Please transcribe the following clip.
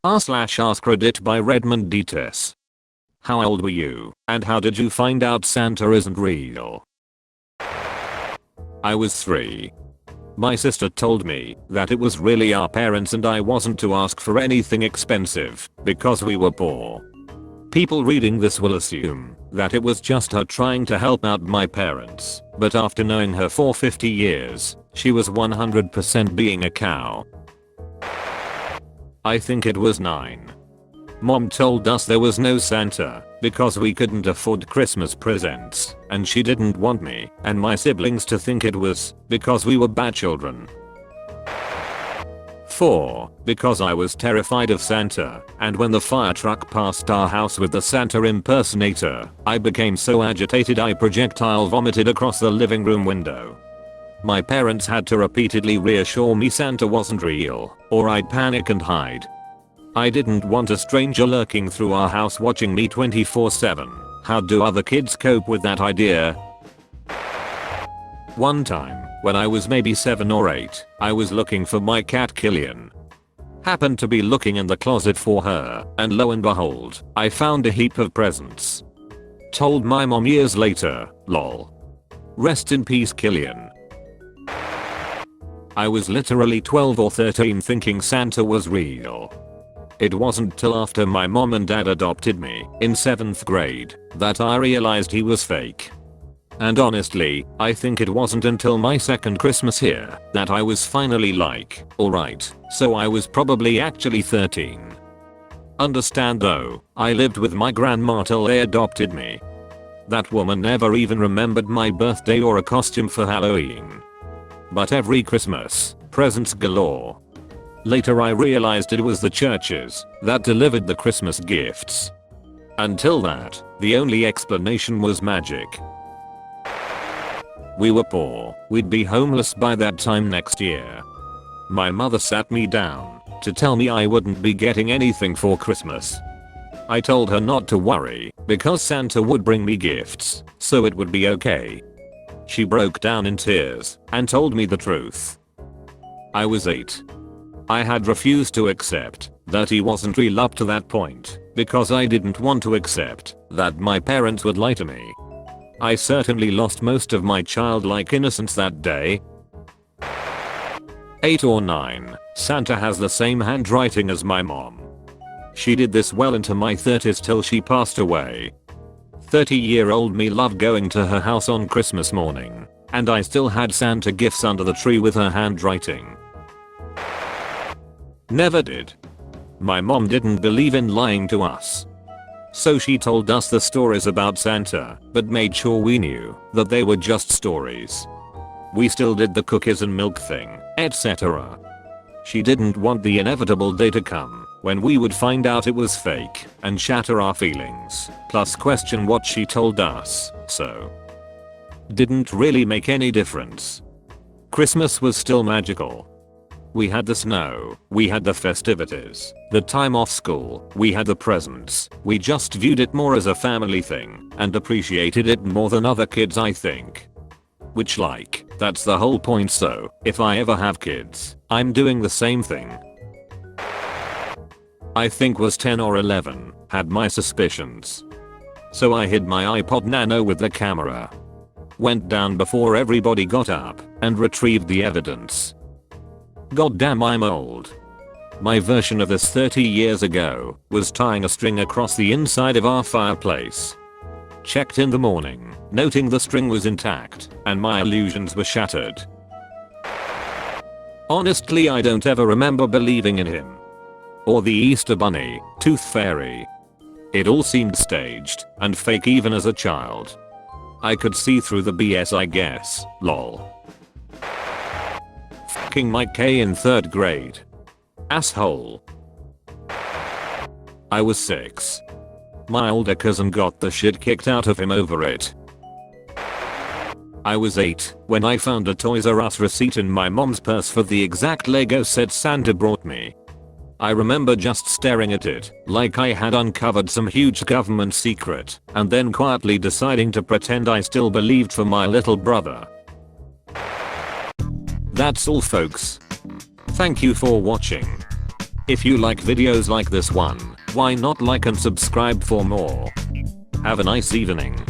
r/ask Reddit by Redmond Dts. How old were you, and how did you find out Santa isn't real? I was 3. My sister told me that it was really our parents and I wasn't to ask for anything expensive because we were poor. People reading this will assume that it was just her trying to help out my parents, but after knowing her for 50 years, she was 100% being a cow. I think it was 9. Mom told us there was no Santa because we couldn't afford Christmas presents, and she didn't want me and my siblings to think it was because we were bad children. 4. Because I was terrified of Santa, and when the fire truck passed our house with the Santa impersonator, I became so agitated I projectile vomited across the living room window. My parents had to repeatedly reassure me Santa wasn't real, or I'd panic and hide. I didn't want a stranger lurking through our house watching me 24/7. How do other kids cope with that idea? One time, when I was maybe 7 or 8, I was looking for my cat Killian. Happened to be looking in the closet for her, and lo and behold, I found a heap of presents. Told my mom years later, lol. Rest in peace Killian. I was literally 12 or 13 thinking Santa was real. It wasn't till after my mom and dad adopted me in 7th grade that I realized he was fake. And honestly, I think it wasn't until my second Christmas here that I was finally like, alright, so I was probably actually 13. Understand though, I lived with my grandma till they adopted me. That woman never even remembered my birthday or a costume for Halloween. But every Christmas, presents galore. Later I realized it was the churches that delivered the Christmas gifts. Until that, the only explanation was magic. We were poor, we'd be homeless by that time next year. My mother sat me down to tell me I wouldn't be getting anything for Christmas. I told her not to worry because Santa would bring me gifts, so it would be okay. She broke down in tears and told me the truth. I was 8. I had refused to accept that he wasn't real up to that point because I didn't want to accept that my parents would lie to me. I certainly lost most of my childlike innocence that day. 8 or 9, Santa has the same handwriting as my mom. She did this well into my 30s till she passed away. 30-year-old me loved going to her house on Christmas morning, and I still had Santa gifts under the tree with her handwriting. Never did. My mom didn't believe in lying to us. So she told us the stories about Santa, but made sure we knew that they were just stories. We still did the cookies and milk thing, etc. She didn't want the inevitable day to come when we would find out it was fake and shatter our feelings, plus question what she told us, so didn't really make any difference. Christmas was still magical. We had the snow, we had the festivities, the time off school, we had the presents. We just viewed it more as a family thing and appreciated it more than other kids I think. Which that's the whole point, so if I ever have kids, I'm doing the same thing. I think was 10 or 11, had my suspicions. So I hid my iPod Nano with the camera. Went down before everybody got up and retrieved the evidence. Goddamn, I'm old. My version of this 30 years ago was tying a string across the inside of our fireplace. Checked in the morning, noting the string was intact and my illusions were shattered. Honestly, I don't ever remember believing in him. Or the Easter Bunny, Tooth Fairy. It all seemed staged and fake even as a child. I could see through the BS, I guess, lol. Fucking Mike K in 3rd grade. Asshole. I was 6. My older cousin got the shit kicked out of him over it. I was 8 when I found a Toys R Us receipt in my mom's purse for the exact Lego set Santa brought me. I remember just staring at it like I had uncovered some huge government secret and then quietly deciding to pretend I still believed for my little brother. That's all, folks. Thank you for watching. If you like videos like this one, why not like and subscribe for more? Have a nice evening.